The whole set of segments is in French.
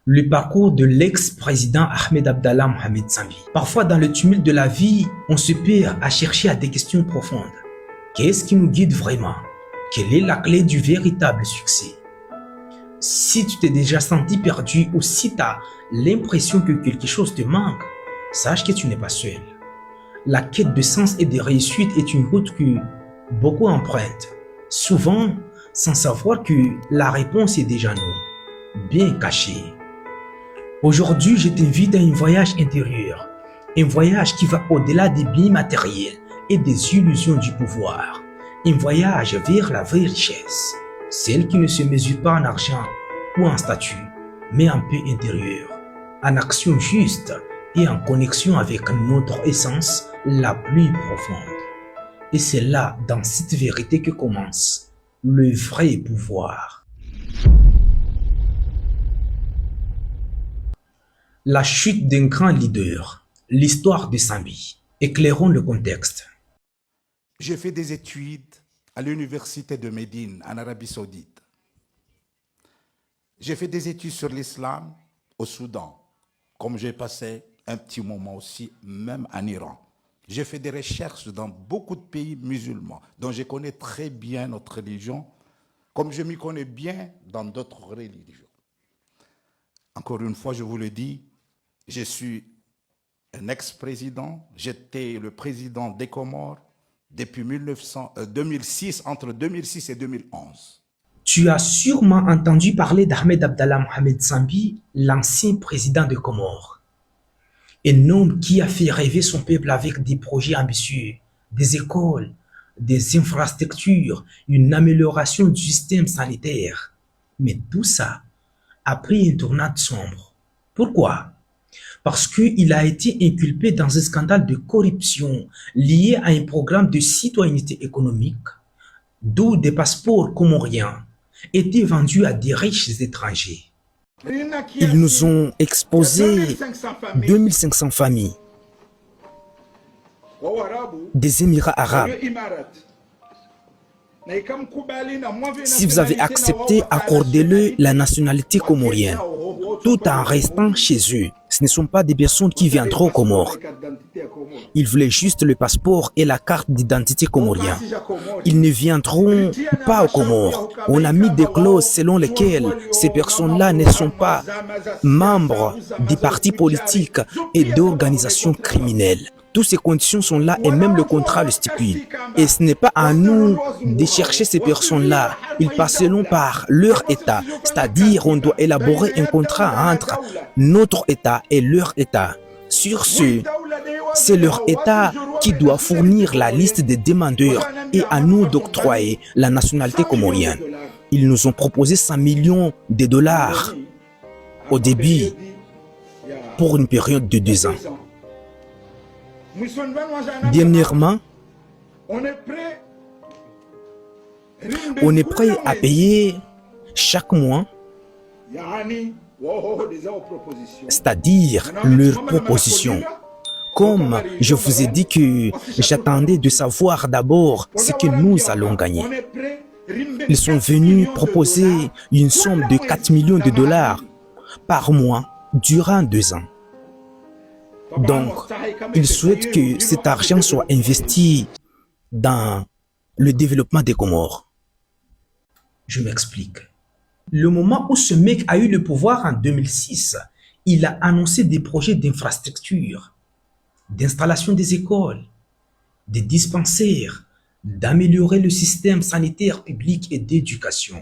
Le parcours de l'ex-président Ahmed Abdallah Mohamed Sambi. Parfois, dans le tumulte de la vie, on se perd à chercher à des questions profondes. Qu'est-ce qui nous guide vraiment? Quelle est la clé du véritable succès? Si tu t'es déjà senti perdu ou si tu as l'impression que quelque chose te manque, sache que tu n'es pas seul. La quête de sens et de réussite est une route que beaucoup empruntent, souvent sans savoir que la réponse est déjà nous, bien cachée. Aujourd'hui, je t'invite à un voyage intérieur, un voyage qui va au-delà des biens matériels et des illusions du pouvoir, un voyage vers la vraie richesse, celle qui ne se mesure pas en argent ou en statut, mais en paix intérieure, en action juste et en connexion avec notre essence la plus profonde. Et c'est là, dans cette vérité, que commence le vrai pouvoir. La chute d'un grand leader, l'histoire de Sambi. Éclairons le contexte. J'ai fait des études à l'université de Médine, en Arabie Saoudite. J'ai fait des études sur l'islam au Soudan, comme j'ai passé un petit moment aussi, même en Iran. J'ai fait des recherches dans beaucoup de pays musulmans, dont je connais très bien notre religion, comme je m'y connais bien dans d'autres religions. Encore une fois, je vous le dis, je suis un ex-président, j'étais le président des Comores depuis 2006, entre 2006 et 2011. Tu as sûrement entendu parler d'Ahmed Abdallah Mohamed Sambi, l'ancien président des Comores. Un homme qui a fait rêver son peuple avec des projets ambitieux, des écoles, des infrastructures, une amélioration du système sanitaire. Mais tout ça a pris une tournure sombre. Pourquoi? Parce qu'il a été inculpé dans un scandale de corruption lié à un programme de citoyenneté économique, d'où des passeports comoriens étaient vendus à des riches étrangers. Ils nous ont exposé 2500 familles des Émirats arabes. Si vous avez accepté, accordez-le la nationalité comorienne, tout en restant chez eux. Ce ne sont pas des personnes qui viendront aux Comores. Ils voulaient juste le passeport et la carte d'identité comorienne. Ils ne viendront pas aux Comores. On a mis des clauses selon lesquelles ces personnes-là ne sont pas membres des partis politiques et d'organisations criminelles. Toutes ces conditions sont là et même le contrat le stipule. Et ce n'est pas à nous de chercher ces personnes-là. Ils passeront par leur État. C'est-à-dire on doit élaborer un contrat entre notre État et leur État. Sur ce, c'est leur État qui doit fournir la liste des demandeurs et à nous d'octroyer la nationalité comorienne. Ils nous ont proposé 100 millions de dollars au début pour une période de 2 ans. Dernièrement, on est prêt à payer chaque mois, c'est-à-dire leurs propositions. Comme je vous ai dit que j'attendais de savoir d'abord ce que nous allons gagner. Ils sont venus proposer une somme de 4 millions de dollars par mois durant 2 ans. Donc, ils souhaitent que cet argent soit investi dans le développement des Comores. Je m'explique. Le moment où ce mec a eu le pouvoir en 2006, il a annoncé des projets d'infrastructure, d'installation des écoles, des dispensaires, d'améliorer le système sanitaire public et d'éducation.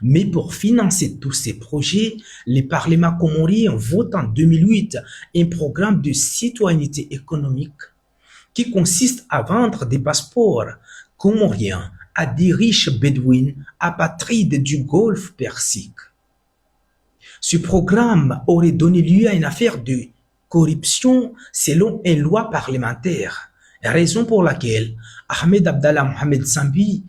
Mais pour financer tous ces projets, les parlements comoriens votent en 2008 un programme de citoyenneté économique qui consiste à vendre des passeports comoriens à des riches bédouins apatrides du Golfe Persique. Ce programme aurait donné lieu à une affaire de corruption selon une loi parlementaire, raison pour laquelle Ahmed Abdallah Mohamed Sambi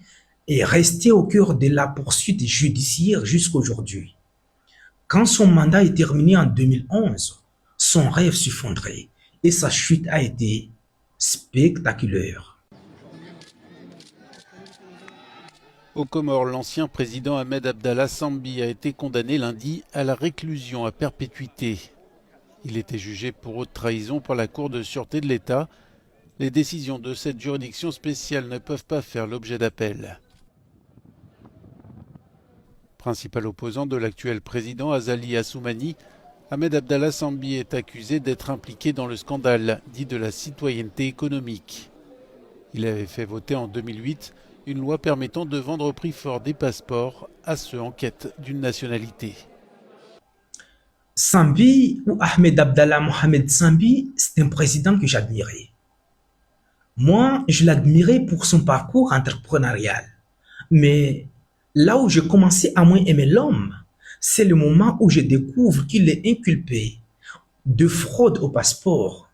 est resté au cœur de la poursuite judiciaire jusqu'à aujourd'hui. Quand son mandat est terminé en 2011, son rêve s'effondrait et sa chute a été spectaculaire. Aux Comores, l'ancien président Ahmed Abdallah Sambi a été condamné lundi à la réclusion à perpétuité. Il était jugé pour haute trahison par la Cour de sûreté de l'État. Les décisions de cette juridiction spéciale ne peuvent pas faire l'objet d'appel. Principal opposant de l'actuel président Azali Assoumani, Ahmed Abdallah Sambi est accusé d'être impliqué dans le scandale dit de la citoyenneté économique. Il avait fait voter en 2008 une loi permettant de vendre au prix fort des passeports à ceux en quête d'une nationalité. Sambi ou Ahmed Abdallah Mohamed Sambi, c'est un président que j'admirais. Moi, je l'admirais pour son parcours entrepreneurial. Mais là où j'ai commencé à moins aimer l'homme, c'est le moment où je découvre qu'il est inculpé de fraude au passeport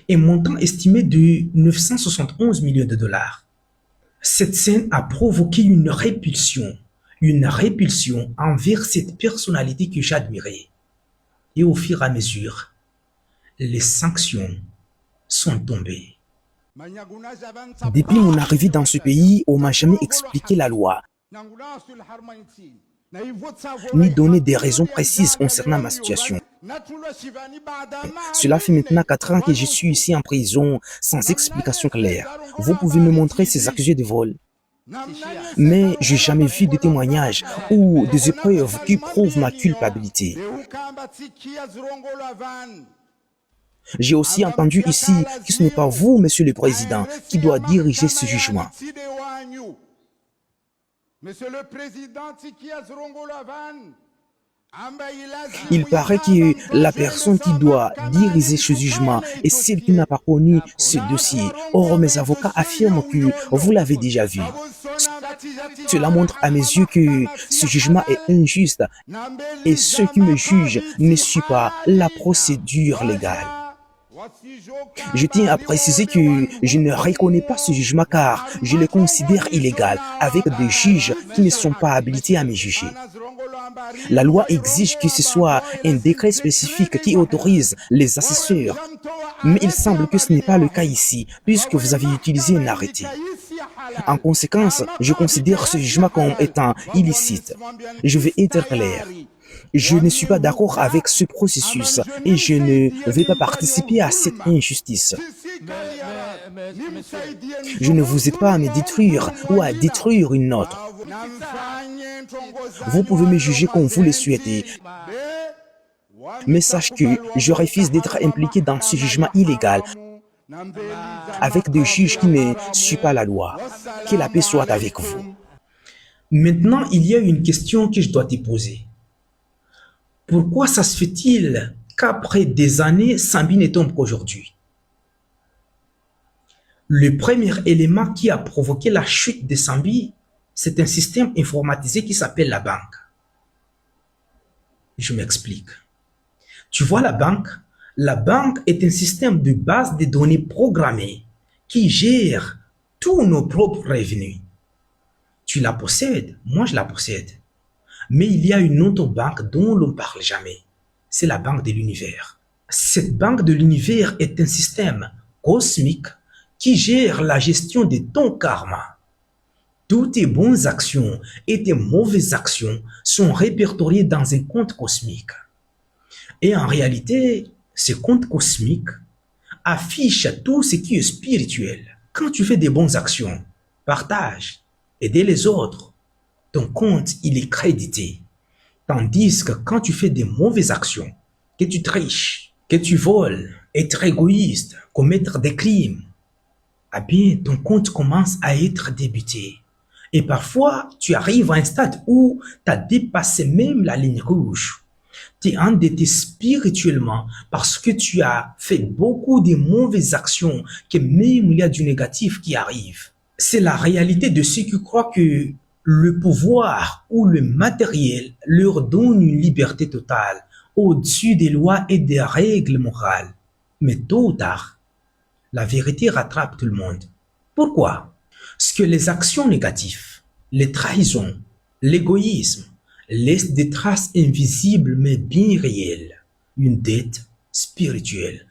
et montant estimé de 971 millions de dollars. Cette scène a provoqué une répulsion envers cette personnalité que j'admirais. Et au fur et à mesure, les sanctions sont tombées. Depuis mon arrivée dans ce pays, on m'a jamais expliqué la loi, ni donné des raisons précises concernant ma situation. Cela fait maintenant 4 ans que je suis ici en prison sans explication claire. Vous pouvez me montrer ces accusés de vol. Mais je n'ai jamais vu de témoignages ou des épreuves qui prouvent ma culpabilité. J'ai aussi entendu ici que ce n'est pas vous, Monsieur le Président, qui doit diriger ce jugement. Il paraît que la personne qui doit diriger ce jugement est celle qui n'a pas connu ce dossier. Or, mes avocats affirment que vous l'avez déjà vu. Cela montre à mes yeux que ce jugement est injuste et ceux qui me jugent ne suivent pas la procédure légale. Je tiens à préciser que je ne reconnais pas ce jugement car je le considère illégal avec des juges qui ne sont pas habilités à me juger. La loi exige que ce soit un décret spécifique qui autorise les assesseurs, mais il semble que ce n'est pas le cas ici puisque vous avez utilisé un arrêté. En conséquence, je considère ce jugement comme étant illicite. Je vais être clair. Je ne suis pas d'accord avec ce processus et je ne vais pas participer à cette injustice. Je ne vous aide pas à me détruire ou à détruire une autre. Vous pouvez me juger comme vous le souhaitez. Mais sache que je refuse d'être impliqué dans ce jugement illégal avec des juges qui ne suivent pas la loi. Que la paix soit avec vous. Maintenant, il y a une question que je dois te poser. Pourquoi ça se fait-il qu'après des années, Sambi ne tombe qu'aujourd'hui? Le premier élément qui a provoqué la chute de Sambi, c'est un système informatisé qui s'appelle la banque. Je m'explique. Tu vois la banque est un système de base de données programmées qui gère tous nos propres revenus. Tu la possèdes, moi je la possède. Mais il y a une autre banque dont l'on ne parle jamais. C'est la banque de l'univers. Cette banque de l'univers est un système cosmique qui gère la gestion de ton karma. Toutes tes bonnes actions et tes mauvaises actions sont répertoriées dans un compte cosmique. Et en réalité, ce compte cosmique affiche tout ce qui est spirituel. Quand tu fais des bonnes actions, partage, aider les autres, ton compte, il est crédité. Tandis que quand tu fais des mauvaises actions, que tu triches, que tu voles, être égoïste, commettre des crimes, eh bien, ton compte commence à être débité. Et parfois, tu arrives à un stade où tu as dépassé même la ligne rouge. Tu es endetté spirituellement parce que tu as fait beaucoup de mauvaises actions, que même il y a du négatif qui arrive. C'est la réalité de ceux qui croient que le pouvoir ou le matériel leur donne une liberté totale au-dessus des lois et des règles morales. Mais tôt ou tard, la vérité rattrape tout le monde. Pourquoi? Parce que les actions négatives, les trahisons, l'égoïsme laissent des traces invisibles mais bien réelles. Une dette spirituelle.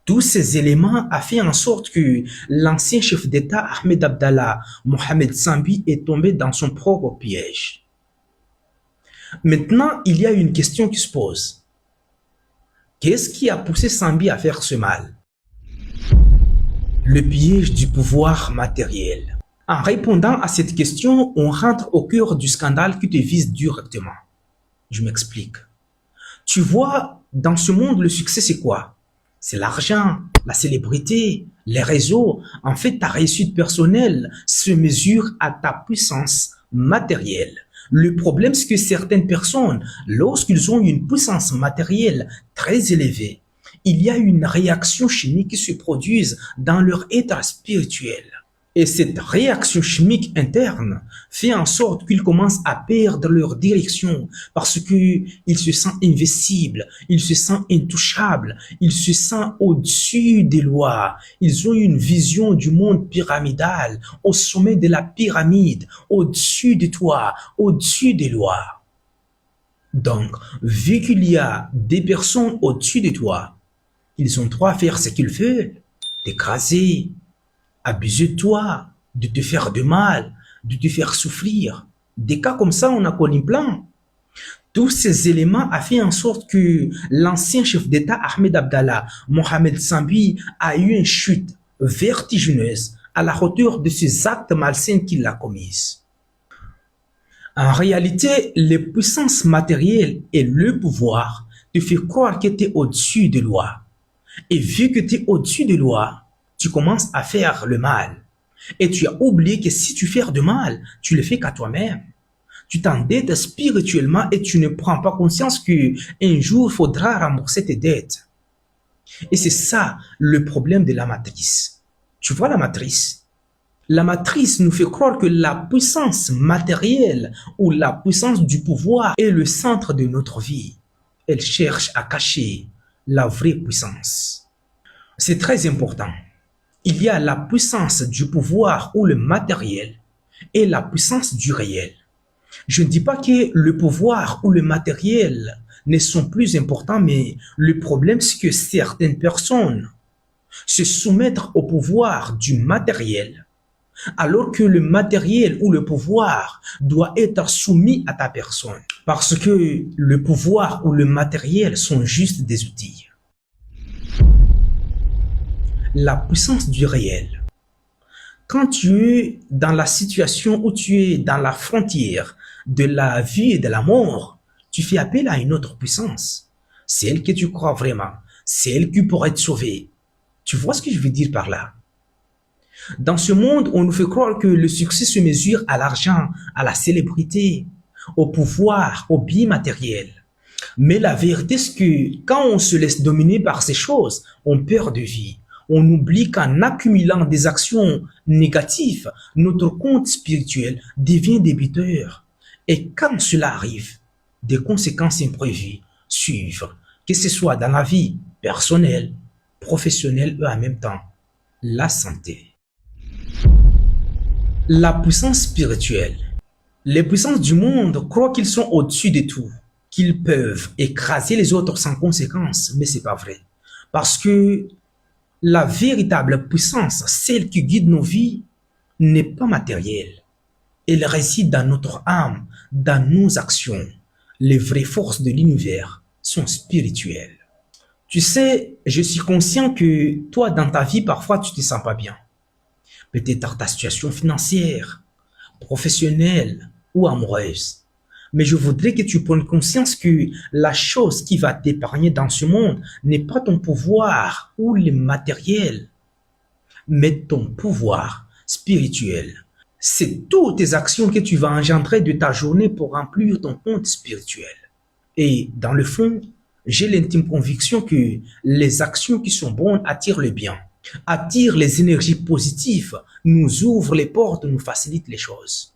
Tous ces éléments ont fait en sorte que l'ancien chef d'État Ahmed Abdallah Mohamed Sambi est tombé dans son propre piège. Maintenant, il y a une question qui se pose. Qu'est-ce qui a poussé Sambi à faire ce mal? Le piège du pouvoir matériel. En répondant à cette question, on rentre au cœur du scandale qui te vise directement. Je m'explique. Tu vois, dans ce monde, le succès, c'est quoi? C'est l'argent, la célébrité, les réseaux. En fait, ta réussite personnelle se mesure à ta puissance matérielle. Le problème, c'est que certaines personnes, lorsqu'ils ont une puissance matérielle très élevée, il y a une réaction chimique qui se produit dans leur état spirituel. Et cette réaction chimique interne fait en sorte qu'ils commencent à perdre leur direction parce qu'ils se sentent invincibles, ils se sentent intouchables, ils se sentent au-dessus des lois. Ils ont une vision du monde pyramidal, au sommet de la pyramide, au-dessus de toi, au-dessus des lois. Donc, vu qu'il y a des personnes au-dessus de toi, ils ont droit à faire ce qu'ils veulent, t'écraser, abuser de toi, de te faire de mal, de te faire souffrir. Des cas comme ça, on a connu plein. Tous ces éléments ont fait en sorte que l'ancien chef d'État Ahmed Abdallah Mohamed Sambi a eu une chute vertigineuse à la hauteur de ces actes malsains qu'il a commis. En réalité, les puissances matérielles et le pouvoir te font croire que tu es au-dessus des lois. Et vu que tu es au-dessus des lois, tu commences à faire le mal. Et tu as oublié que si tu fais du mal, tu le fais qu'à toi-même. Tu t'endettes spirituellement et tu ne prends pas conscience qu'un jour, il faudra rembourser tes dettes. Et c'est ça le problème de la matrice. Tu vois la matrice? La matrice nous fait croire que la puissance matérielle ou la puissance du pouvoir est le centre de notre vie. Elle cherche à cacher la vraie puissance. C'est très important. Il y a la puissance du pouvoir ou le matériel et la puissance du réel. Je ne dis pas que le pouvoir ou le matériel ne sont plus importants, mais le problème c'est que certaines personnes se soumettent au pouvoir du matériel alors que le matériel ou le pouvoir doit être soumis à ta personne. Parce que le pouvoir ou le matériel sont juste des outils. La puissance du réel. Quand tu es dans la situation où tu es dans la frontière de la vie et de la mort, tu fais appel à une autre puissance. Celle que tu crois vraiment. Celle qui pourrait te sauver. Tu vois ce que je veux dire par là? Dans ce monde, on nous fait croire que le succès se mesure à l'argent, à la célébrité, au pouvoir, au bien matériel. Mais la vérité, c'est que quand on se laisse dominer par ces choses, on perd de vie. On oublie qu'en accumulant des actions négatives, notre compte spirituel devient débiteur. Et quand cela arrive, des conséquences imprévues suivent, que ce soit dans la vie personnelle, professionnelle et en même temps, la santé. La puissance spirituelle. Les puissances du monde croient qu'ils sont au-dessus de tout, qu'ils peuvent écraser les autres sans conséquence, mais c'est pas vrai. Parce que la véritable puissance, celle qui guide nos vies, n'est pas matérielle. Elle réside dans notre âme, dans nos actions. Les vraies forces de l'univers sont spirituelles. Tu sais, je suis conscient que toi, dans ta vie, parfois, tu te sens pas bien. Peut-être ta situation financière, professionnelle ou amoureuse. Mais je voudrais que tu prennes conscience que la chose qui va t'épargner dans ce monde n'est pas ton pouvoir ou le matériel, mais ton pouvoir spirituel. C'est toutes tes actions que tu vas engendrer de ta journée pour remplir ton compte spirituel. Et dans le fond, j'ai l'intime conviction que les actions qui sont bonnes attirent le bien, attirent les énergies positives, nous ouvrent les portes, nous facilitent les choses.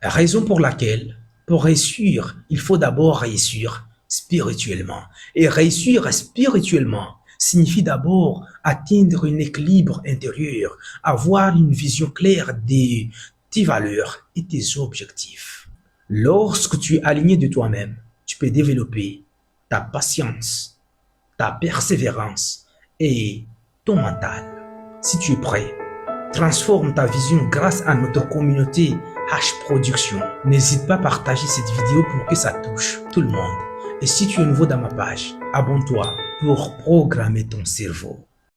Raison pour laquelle, pour réussir, il faut d'abord réussir spirituellement. Et réussir spirituellement signifie d'abord atteindre un équilibre intérieur, avoir une vision claire de tes valeurs et tes objectifs. Lorsque tu es aligné de toi-même, tu peux développer ta patience, ta persévérance et ton mental. Si tu es prêt, transforme ta vision grâce à notre communauté H Production. N'hésite pas à partager cette vidéo pour que ça touche tout le monde. Et si tu es nouveau dans ma page, abonne-toi pour programmer ton cerveau.